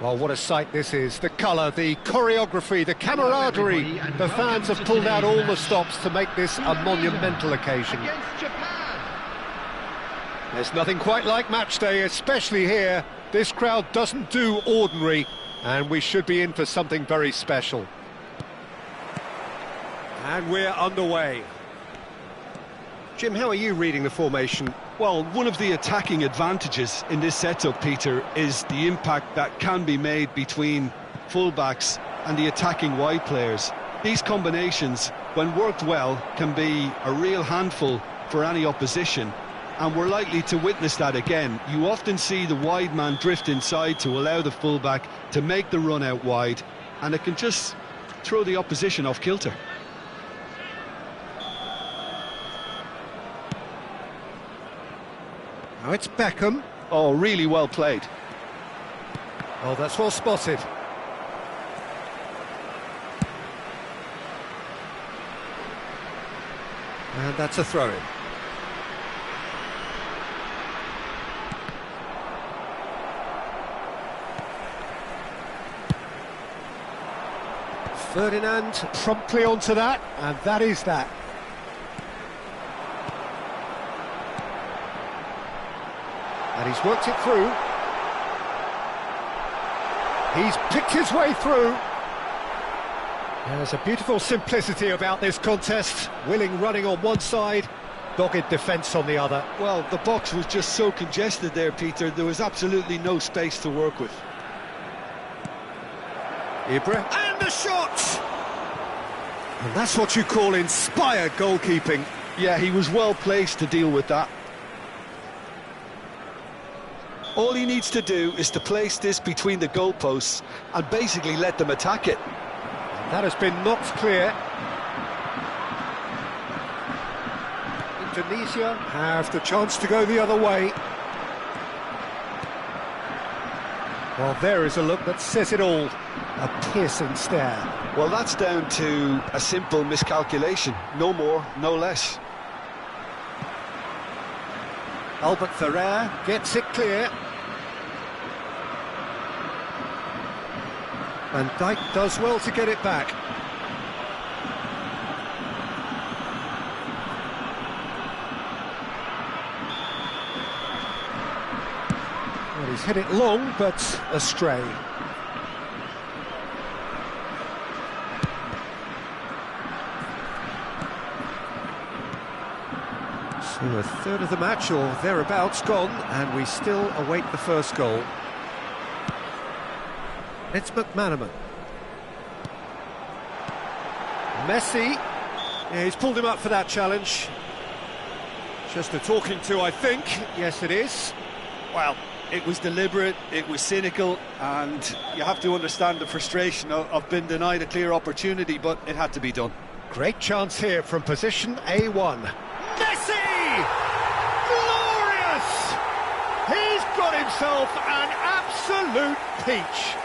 Well, what a sight this is. The colour, the choreography, the camaraderie. The fans have pulled out all the stops to make this a monumental occasion. There's nothing quite like match day, especially here. This crowd doesn't do ordinary, and we should be in for something very special. And we're underway. Jim, how are you reading the formation? Well, one of the attacking advantages in this setup, Peter, is the impact that can be made between fullbacks and the attacking wide players. These combinations, when worked well, can be a real handful for any opposition, and we're likely to witness that again. You often see the wide man drift inside to allow the fullback to make the run out wide, and it can just throw the opposition off kilter. Now it's Beckham. Oh, really well played. Oh, that's well spotted. And that's a throw-in. Ferdinand promptly onto that, and that is that. And he's worked it through. He's picked his way through. There's a beautiful simplicity about this contest. Willing running on one side, dogged defence on the other. Well, the box was just so congested there, Peter. There was absolutely no space to work with. Ibra, and the shot! And that's what you call inspired goalkeeping. Yeah, he was well placed to deal with that. All he needs to do is to place this between the goalposts and basically let them attack it. That has been knocked clear. Indonesia have the chance to go the other way. Well, there is a look that says it all. A piercing stare. Well, that's down to a simple miscalculation. No more, no less. Albert Ferrer gets it clear. And Dijk does well to get it back. Well, he's hit it long, but astray. So a third of the match, or thereabouts, gone, and we still await the first goal. It's McManaman. Messi. Yeah, he's pulled him up for that challenge. Just a talking to, I think. Yes, it is. Well, it was deliberate, it was cynical, and you have to understand the frustration of being denied a clear opportunity, but it had to be done. Great chance here from position A1. Messi! Glorious! He's got himself an absolute peach.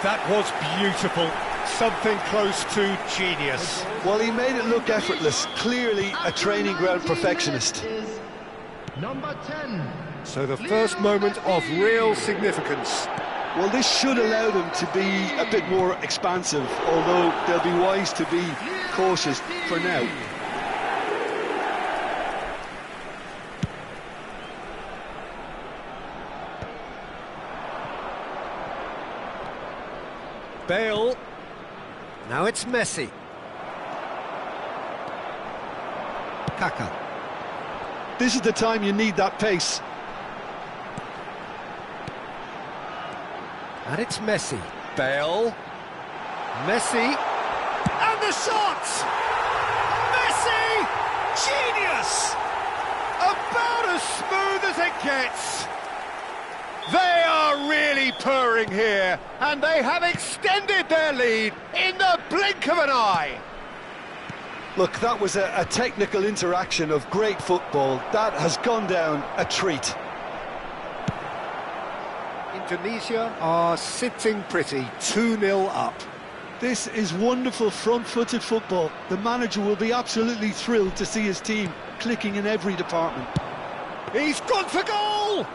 That was beautiful. Something close to genius. Well, he made it look effortless. Clearly a training ground perfectionist. Number 10. So the first moment of real significance. Well, this should allow them to be a bit more expansive, although they'll be wise to be cautious for now. Bale. Now it's Messi. Kaka. This is the time you need that pace. And it's Messi. Bale. Messi. And the shot! Messi! Genius! About as smooth as it gets. They are really purring here, and they have extended their lead in the blink of an eye. Look, that was a technical interaction of great football. That has gone down a treat. Indonesia are sitting pretty, 2-0 up. This is wonderful front-footed football. The manager will be absolutely thrilled to see his team clicking in every department. He's gone for goal!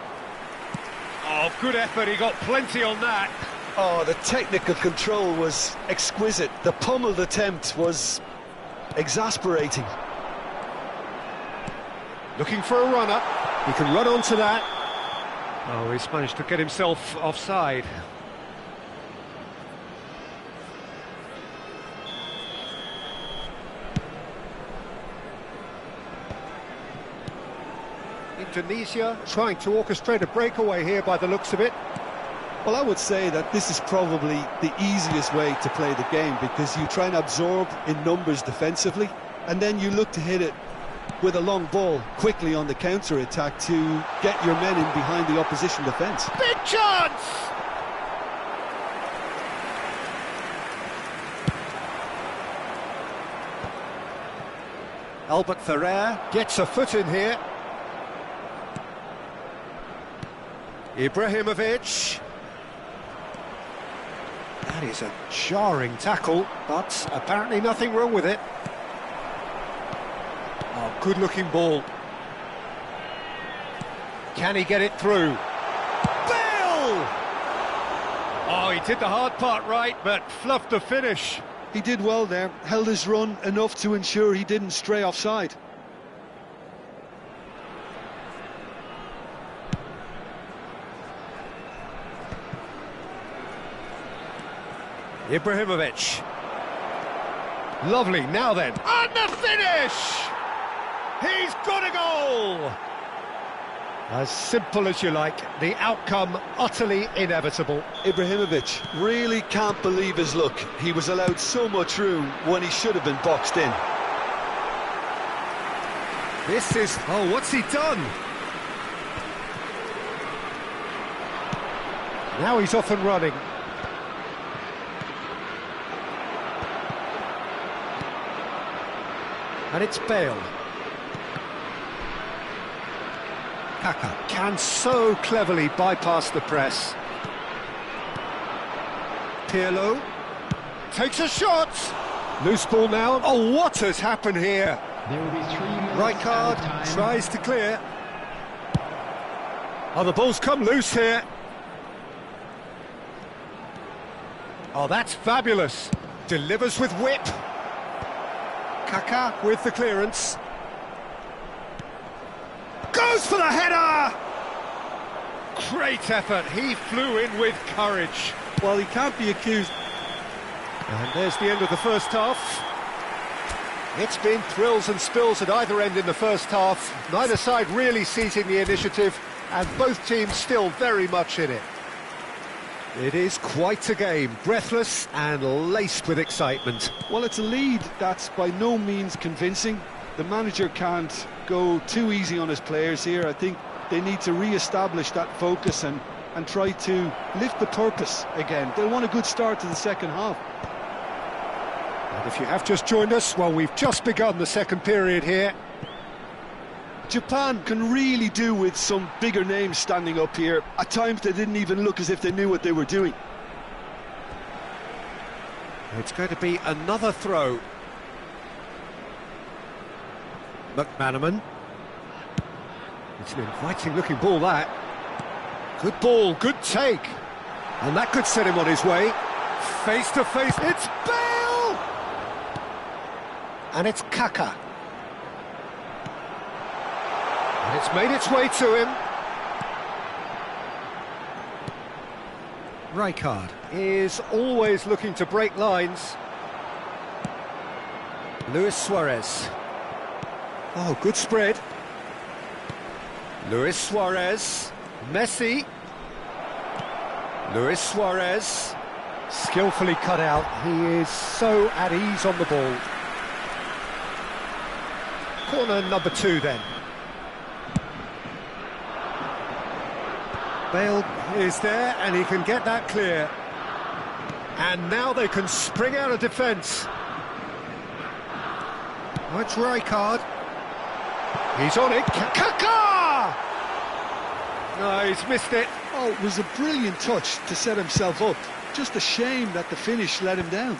Oh, good effort, he got plenty on that. Oh, the technical control was exquisite. The pummeled attempt was exasperating. Looking for a runner. He can run onto that. Oh, he's managed to get himself offside. Indonesia trying to orchestrate a breakaway here by the looks of it. Well, I would say that this is probably the easiest way to play the game, because you try and absorb in numbers defensively, and then you look to hit it with a long ball quickly on the counter-attack to get your men in behind the opposition defence. Big chance! Albert Ferrer gets a foot in here. Ibrahimovic. That is a jarring tackle, but apparently nothing wrong with it. Oh, good-looking ball. Can he get it through? Bale! Oh, he did the hard part right, but fluffed the finish. He did well there, held his run enough to ensure he didn't stray offside. Ibrahimovic. Lovely, now then. And the finish! He's got a goal! As simple as you like, the outcome utterly inevitable. Ibrahimovic really can't believe his luck. He was allowed so much room when he should have been boxed in. This is... oh, what's he done? Now he's off and running. And it's Bale. Kaka can so cleverly bypass the press. Pirlo takes a shot. Loose ball now. Oh, what has happened here? There will be 3 minutes Right card, added time. tries to clear. Oh, the ball's come loose here. Oh, that's fabulous. Delivers with whip. Kaka with the clearance. Goes for the header! Great effort, he flew in with courage. Well, he can't be accused. And there's the end of the first half. It's been thrills and spills at either end in the first half. Neither side really seizing the initiative, and both teams still very much in it. It is quite a game, breathless and laced with excitement. Well, it's a lead that's by no means convincing. The manager can't go too easy on his players here. I think they need to re-establish that focus and try to lift the purpose again. They'll want a good start to the second half. And if you have just joined us, well, we've just begun the second period here. Japan can really do with some bigger names standing up here. At times they didn't even look as if they knew what they were doing. It's going to be another throw. McManaman. It's an inviting looking ball, that. Good ball, good take. And that could set him on his way. Face to face, it's Bale! And it's Kaka. And it's made its way to him. Rijkaard is always looking to break lines. Luis Suarez. Oh, good spread. Luis Suarez. Messi. Luis Suarez. Skillfully cut out. He is so at ease on the ball. Corner number 2 then. Bale is there and he can get that clear. And now they can spring out of defence. Oh, it's Rijkaard. He's on it. Kaka! No, he's missed it. Oh, it was a brilliant touch to set himself up. Just a shame that the finish let him down.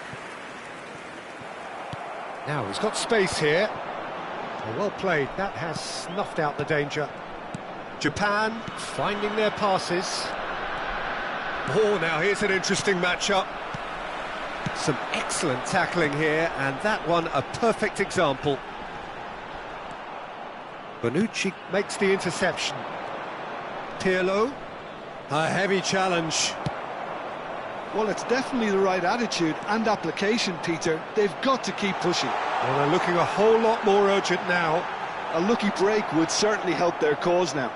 Now he's got space here. Oh, well played. That has snuffed out the danger. Japan finding their passes. Oh, now here's an interesting matchup. Some excellent tackling here, and that one a perfect example. Bonucci makes the interception. Pirlo, a heavy challenge. Well, it's definitely the right attitude and application, Peter. They've got to keep pushing. Well, they're looking a whole lot more urgent now. A lucky break would certainly help their cause now.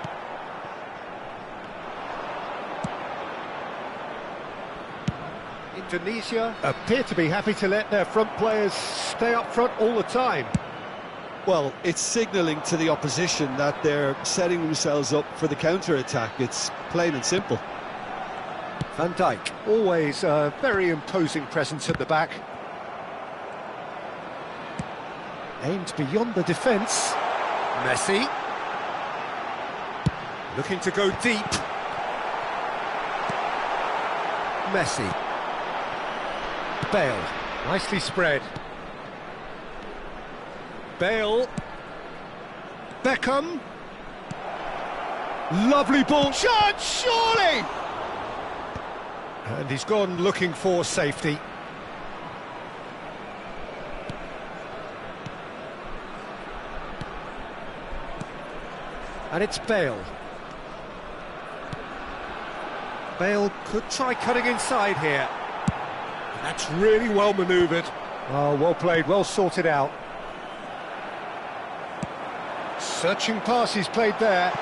Indonesia appear to be happy to let their front players stay up front all the time. Well, it's signalling to the opposition that they're setting themselves up for the counter-attack. It's plain and simple. Van Dijk, always a very imposing presence at the back. Aimed beyond the defence. Messi. Looking to go deep. Messi. Bale, nicely spread. Bale. Beckham. Lovely ball. Shot, surely! And he's gone looking for safety. And it's Bale. Bale could try cutting inside here. That's really well manoeuvred. Oh, well played, well sorted out. Searching pass he's played there.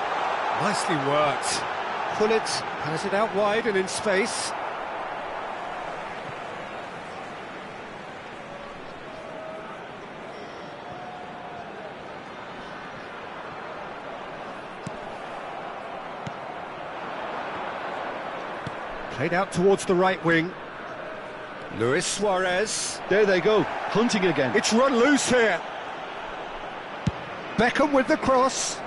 Nicely worked. Pullet has it out wide and in space. Played out towards the right wing. Luis Suarez. There they go, hunting again. It's run loose here. Beckham with the cross.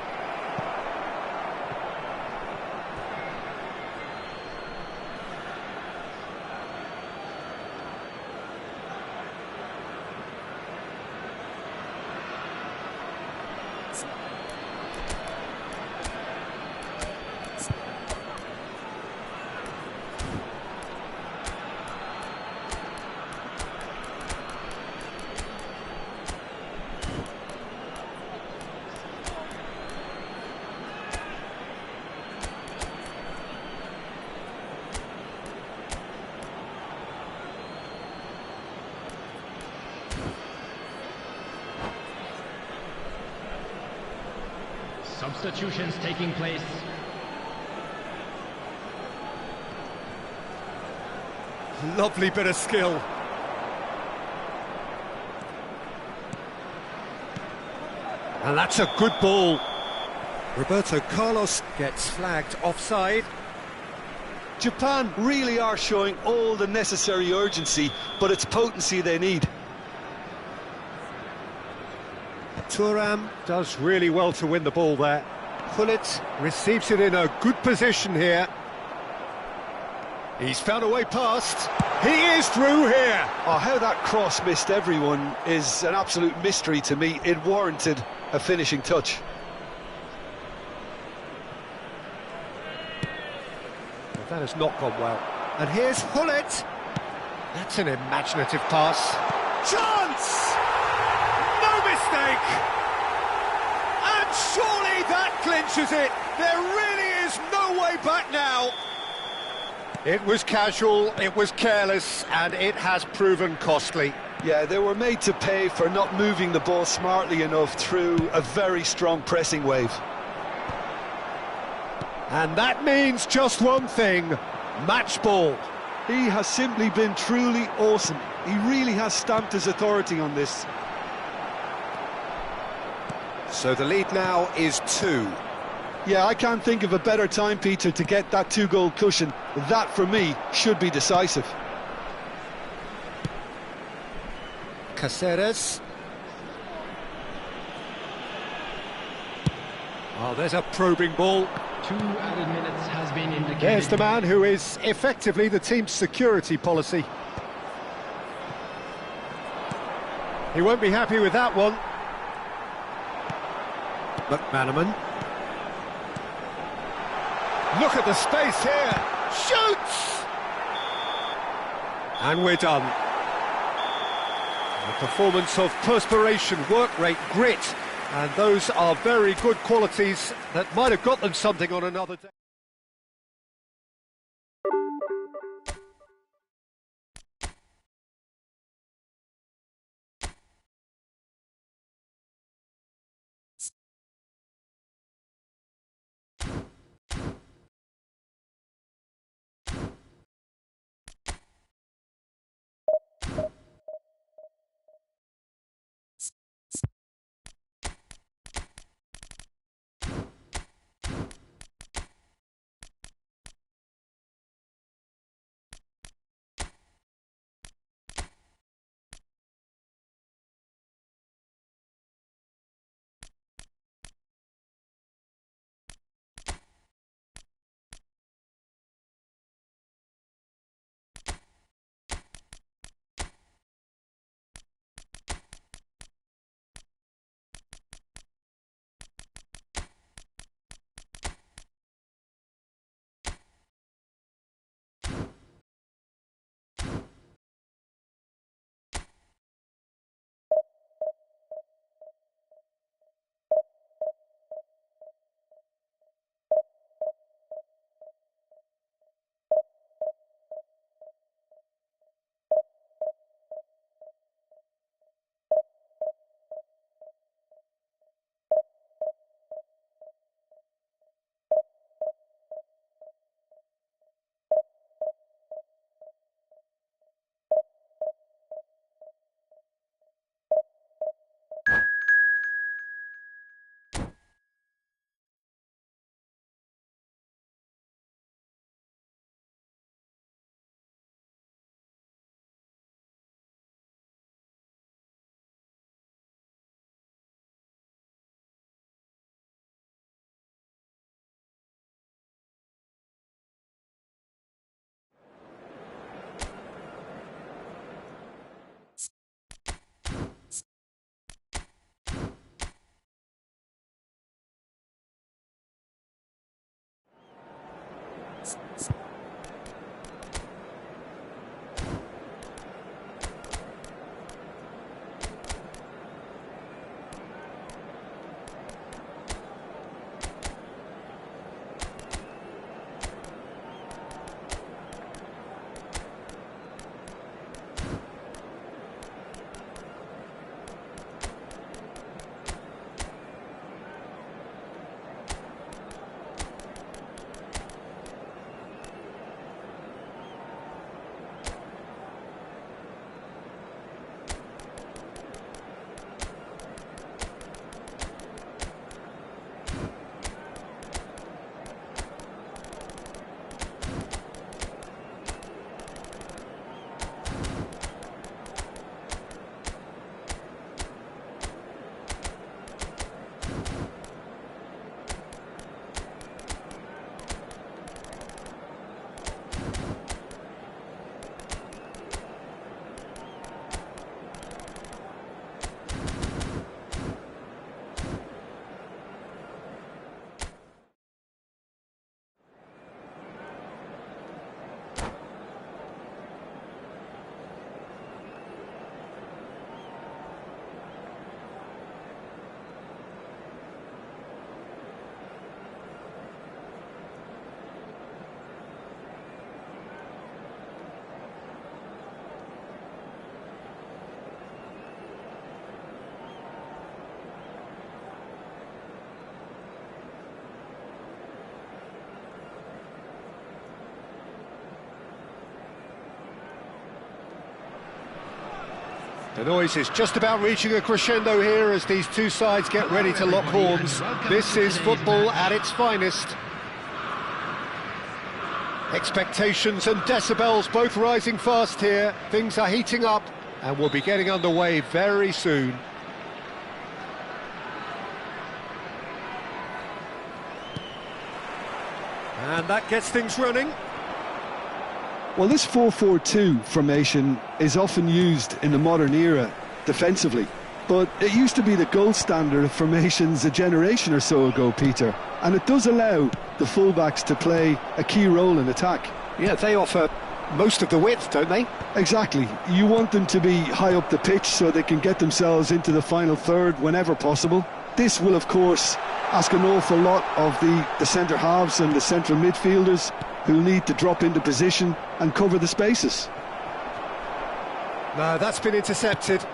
Substitutions taking place. Lovely bit of skill. And that's a good ball. Roberto Carlos gets flagged offside. Japan really are showing all the necessary urgency, but it's potency they need. Thuram does really well to win the ball there. Pullet receives it in a good position here. He's found a way past. He is through here. Oh, how that cross missed everyone is an absolute mystery to me. It warranted a finishing touch. But that has not gone well. And here's Pullet. That's an imaginative pass. Chance! Mistake, and surely that clinches it. There really is no way back now. It was casual, it was careless, and it has proven costly. Yeah, they were made to pay for not moving the ball smartly enough through a very strong pressing wave. And that means just one thing: match ball. He has simply been truly awesome. He really has stamped his authority on this. So the lead now is 2. Yeah, I can't think of a better time, Peter, to get that 2-goal cushion. That, for me, should be decisive. Caceres. Oh, there's a probing ball. 2 added minutes has been indicated. There's the man who is effectively the team's security policy. He won't be happy with that one. McManaman. Look at the space here. Shoots! And we're done. A performance of perspiration, work rate, grit, and those are very good qualities that might have got them something on another day. The noise is just about reaching a crescendo here as these two sides get ready to lock horns. This is football at its finest. Expectations and decibels both rising fast here. Things are heating up and we'll be getting underway very soon. And that gets things running. Well, this 4-4-2 formation is often used in the modern era defensively, but it used to be the gold standard of formations a generation or so ago, Peter, and it does allow the fullbacks to play a key role in attack. Yeah, they offer most of the width, don't they? Exactly. You want them to be high up the pitch so they can get themselves into the final third whenever possible. This will, of course, ask an awful lot of the centre halves and the central midfielders, who need to drop into position and cover the spaces. No, that's been intercepted.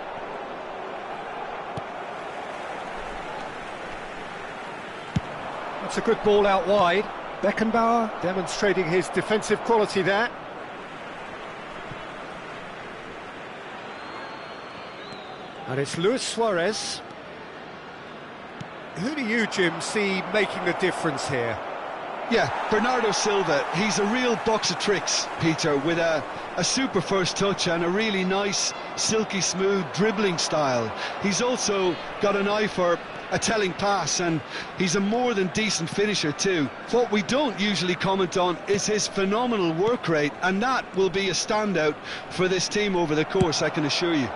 That's a good ball out wide. Beckenbauer demonstrating his defensive quality there. And it's Luis Suarez. Who do you, Jim, see making the difference here? Yeah, Bernardo Silva. He's a real box of tricks, Peter, with a super first touch and a really nice, silky smooth dribbling style. He's also got an eye for a telling pass, and he's a more than decent finisher too. What we don't usually comment on is his phenomenal work rate, and that will be a standout for this team over the course, I can assure you.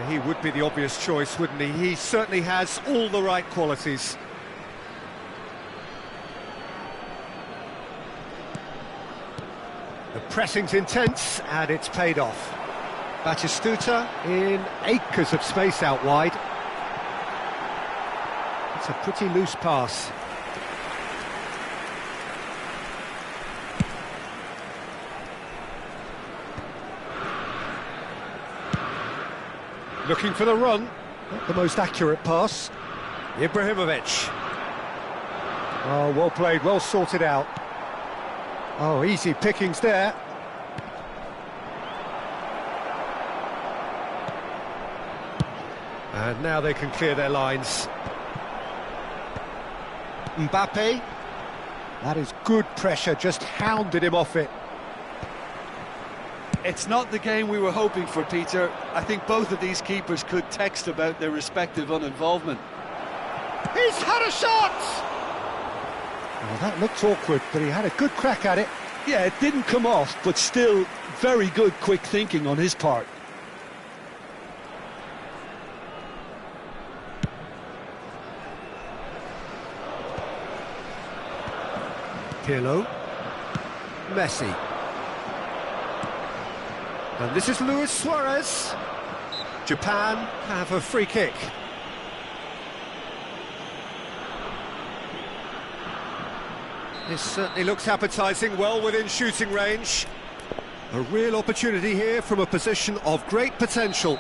He would be the obvious choice, wouldn't he? He certainly has all the right qualities. The pressing's intense, and it's paid off. Batistuta in acres of space out wide. It's a pretty loose pass. Looking for the run. Not the most accurate pass. Ibrahimovic. Oh, well played, well sorted out. Oh, easy pickings there. And now they can clear their lines. Mbappe. That is good pressure, just hounded him off it. It's not the game we were hoping for, Peter. I think both of these keepers could text about their respective uninvolvement. He's had a shot! Well, that looked awkward, but he had a good crack at it. Yeah, it didn't come off, but still very good quick thinking on his part. Pirlo. Messi. And this is Luis Suarez. Japan have a free kick. This certainly looks appetising, well within shooting range. A real opportunity here from a position of great potential.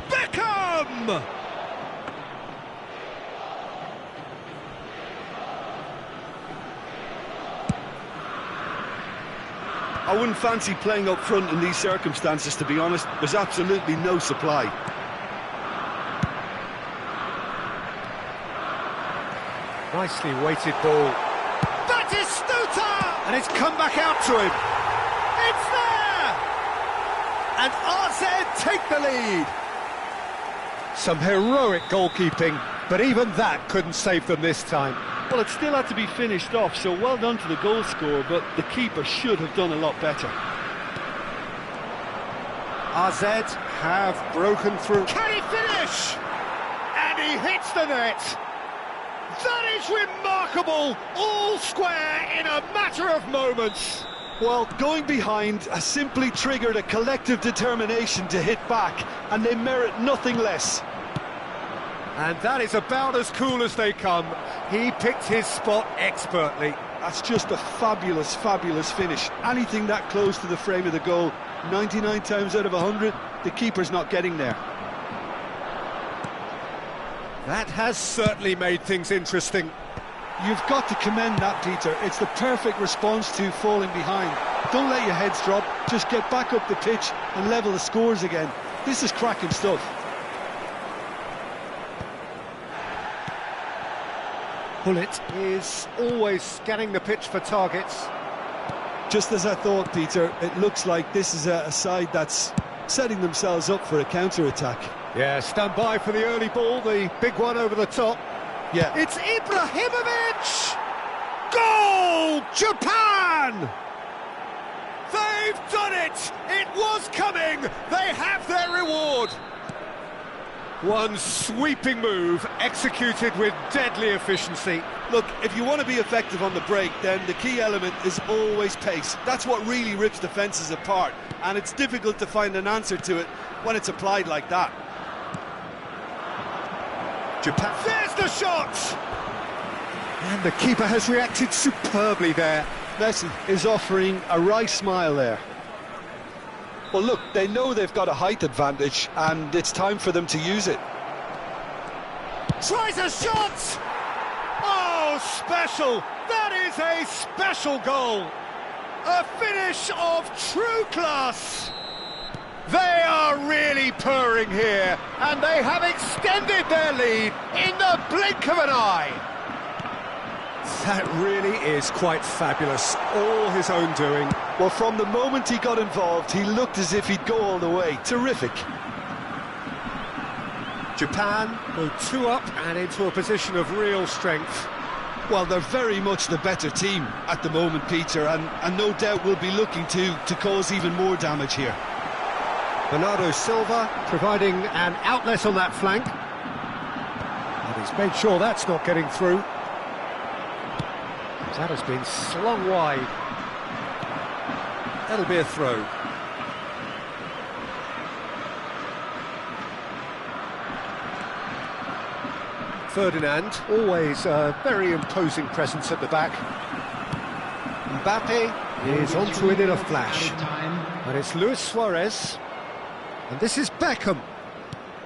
Beckham! I wouldn't fancy playing up front in these circumstances, to be honest. There's absolutely no supply. Nicely weighted ball. Batistuta! And it's come back out to him. It's there! And RZ take the lead. Some heroic goalkeeping, but even that couldn't save them this time. Well, it still had to be finished off, so well done to the goal scorer, but the keeper should have done a lot better. RZ have broken through. Can he finish? And he hits the net. That is remarkable, all square in a matter of moments. Well, going behind has simply triggered a collective determination to hit back, and they merit nothing less. And that is about as cool as they come. He picked his spot expertly. That's just a fabulous, fabulous finish. Anything that close to the frame of the goal, 99 times out of 100, the keeper's not getting there. That has certainly made things interesting. You've got to commend that, Peter. It's the perfect response to falling behind. Don't let your heads drop, just get back up the pitch and level the scores again. This is cracking stuff. Hullet is always scanning the pitch for targets. Just as I thought, Peter, it looks like this is a side that's setting themselves up for a counter-attack. Yeah, stand by for the early ball, the big one over the top. Yeah. It's Ibrahimovic! Goal! Japan! They've done it! It was coming! They have their reward! One sweeping move, executed with deadly efficiency. Look, if you want to be effective on the break, then the key element is always pace. That's what really rips defences apart, and it's difficult to find an answer to it when it's applied like that. Japan. There's the shot! And the keeper has reacted superbly there. Messi is offering a wry smile there. Well, look, they know they've got a height advantage, and it's time for them to use it. Tries a shot! Oh, special! That is a special goal! A finish of true class! They are really purring here, and they have extended their lead in the blink of an eye! That really is quite fabulous, all his own doing. Well, from the moment he got involved, he looked as if he'd go all the way. Terrific. Japan go 2 up and into a position of real strength. Well, they're very much the better team at the moment, Peter, and no doubt will be looking to cause even more damage here. Bernardo Silva providing an outlet on that flank. And he's made sure that's not getting through. That has been slung wide. That'll be a throw. Ferdinand, always a very imposing presence at the back. Mbappe is onto it in a flash. And it's Luis Suarez. And this is Beckham.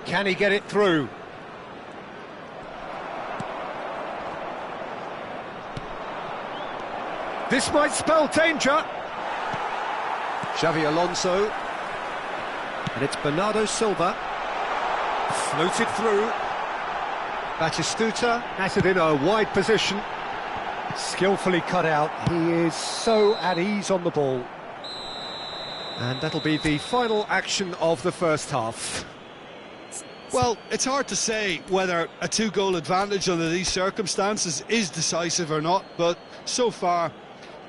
Can he get it through? This might spell danger. Xavi Alonso. And it's Bernardo Silva. Floated through. Batistuta has it in a wide position. Skillfully cut out. He is so at ease on the ball. And that'll be the final action of the first half. Well, it's hard to say whether a 2-goal advantage under these circumstances is decisive or not, but so far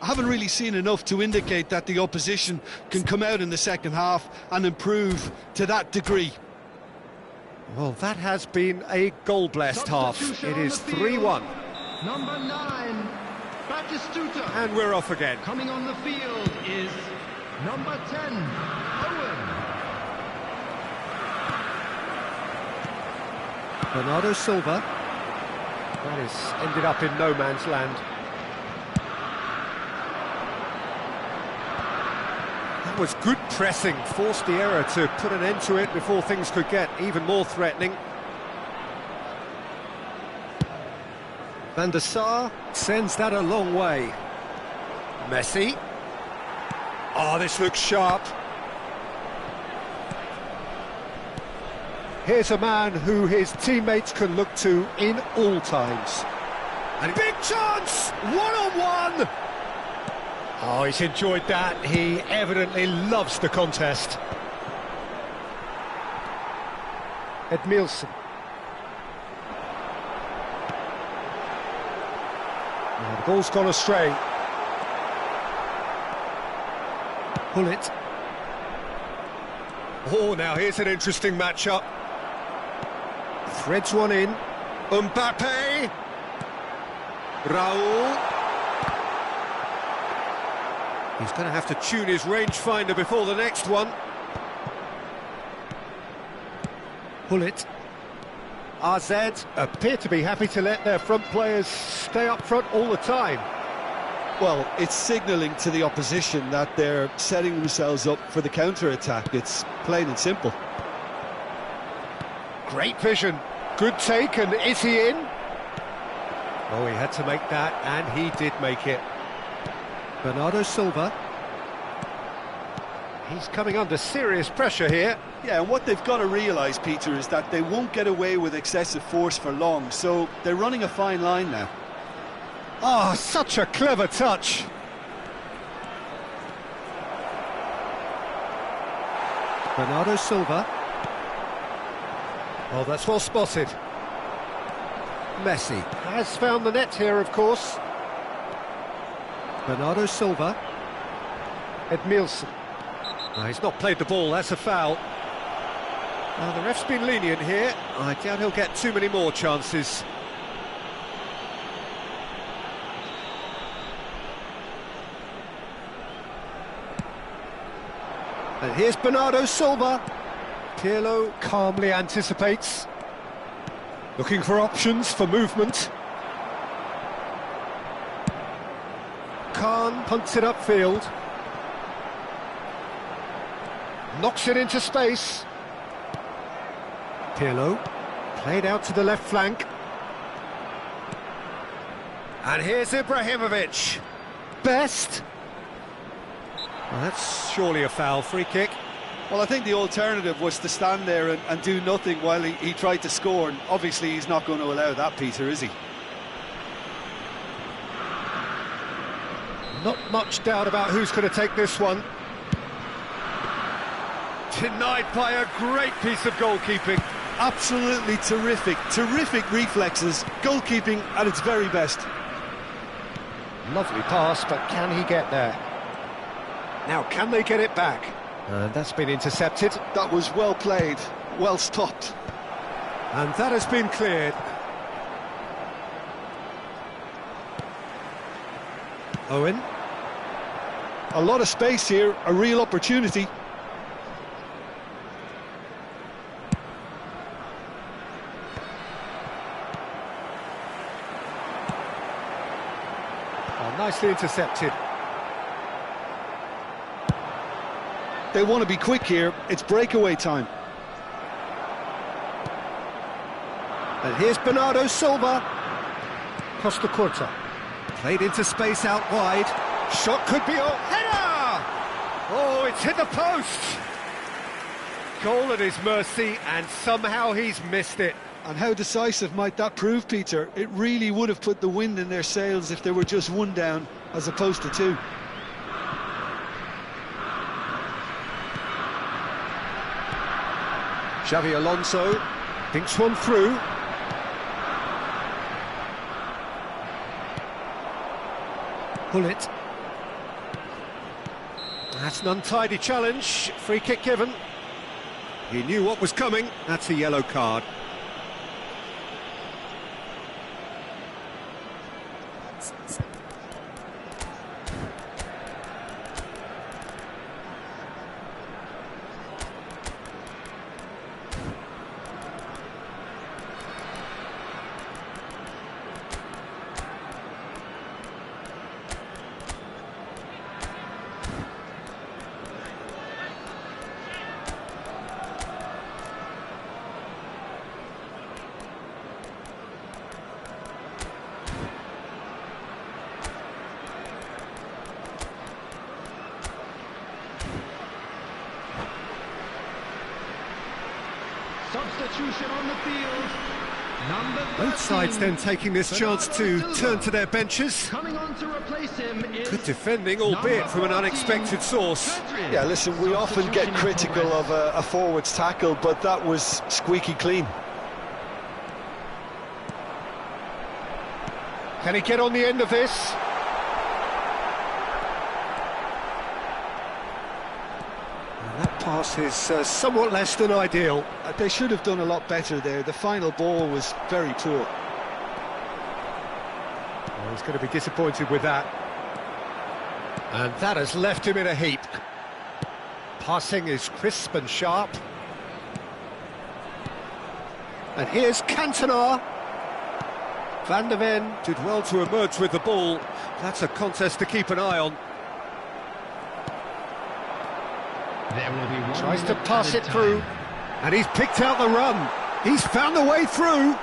I haven't really seen enough to indicate that the opposition can come out in the second half and improve to that degree. Well, that has been a goal-blessed half. It is 3-1. Number 9, Batistuta. And we're off again. Coming on the field is number 10, Owen. Bernardo Silva. That has ended up in no man's land. That was good pressing, forced the error to put an end to it before things could get even more threatening. Van der Sar sends that a long way. Messi. Oh, this looks sharp. Here's a man who his teammates can look to in all times. And big chance! One-on-one! Oh, he's enjoyed that. He evidently loves the contest. Edmilson. Oh, the ball's gone astray. Pull it. Oh, now here's an interesting matchup. Threads one in. Mbappe. Raul. He's going to have to tune his rangefinder before the next one. Pull it. RZ appear to be happy to let their front players stay up front all the time. Well, it's signalling to the opposition that they're setting themselves up for the counter-attack. It's plain and simple. Great vision. Good take, and is he in? Oh, he had to make that, and he did make it. Bernardo Silva. He's coming under serious pressure here. Yeah, and what they've got to realise, Peter, is that they won't get away with excessive force for long, so they're running a fine line now. Oh, such a clever touch. Bernardo Silva. Oh, that's well spotted. Messi has found the net here, of course. Bernardo Silva. Edmilson. No, he's not played the ball, that's a foul. The ref's been lenient here. I doubt he'll get too many more chances. And here's Bernardo Silva. Pirlo calmly anticipates. Looking for options for movement. Khan punts it upfield. Knocks it into space. Pirlo, played out to the left flank. And here's Ibrahimovic. Best. Well, that's surely a foul. Free kick. Well, I think the alternative was to stand there and do nothing while he tried to score, and obviously he's not going to allow that, Peter, is he? Not much doubt about who's going to take this one. Denied by a great piece of goalkeeping. Absolutely terrific reflexes, goalkeeping at its very best. Lovely pass, but can he get there? Now, can they get it back? And that's been intercepted. That was well played, well stopped. And that has been cleared. Owen. A lot of space here, a real opportunity. Oh, nicely intercepted. They want to be quick here, it's breakaway time. And here's Bernardo Silva. Costa Curta. Played into space out wide. Shot could be on. Header! Oh, it's hit the post. Goal at his mercy, and somehow he's missed it. And how decisive might that prove, Peter? It really would have put the wind in their sails if there were just one down as opposed to two. Xavi Alonso thinks one through. Bullet. That's an untidy challenge. Free kick given. He knew what was coming. That's a yellow card. Substitution on the field. Number 13. Both sides then taking this chance to turn to their benches. Coming on to replace him is Good defending, albeit from an unexpected source. Yeah, listen, we often get critical of a forward's tackle, but that was squeaky clean. Can he get on the end of this? And that pass is somewhat less than ideal. They should have done a lot better there. The final ball was very poor. Well, he's going to be disappointed with that. And that has left him in a heap. Passing is crisp and sharp. And here's Cantona. Van der Ven did well to emerge with the ball. That's a contest to keep an eye on. There will be one Tries to minute pass at a it through. time. And he's picked out the run. He's found the way through.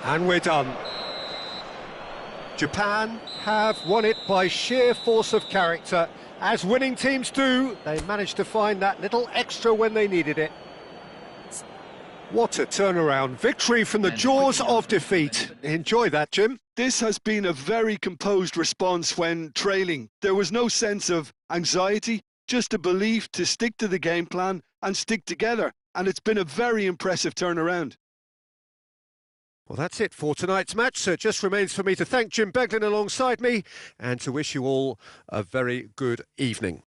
And we're done. Japan have won it by sheer force of character. As winning teams do, they managed to find that little extra when they needed it. What a turnaround. Victory from the jaws of defeat. Enjoy that, Jim. This has been a very composed response when trailing. There was no sense of anxiety, just a belief to stick to the game plan and stick together. And it's been a very impressive turnaround. Well, that's it for tonight's match, so it just remains for me to thank Jim Beglin alongside me and to wish you all a very good evening.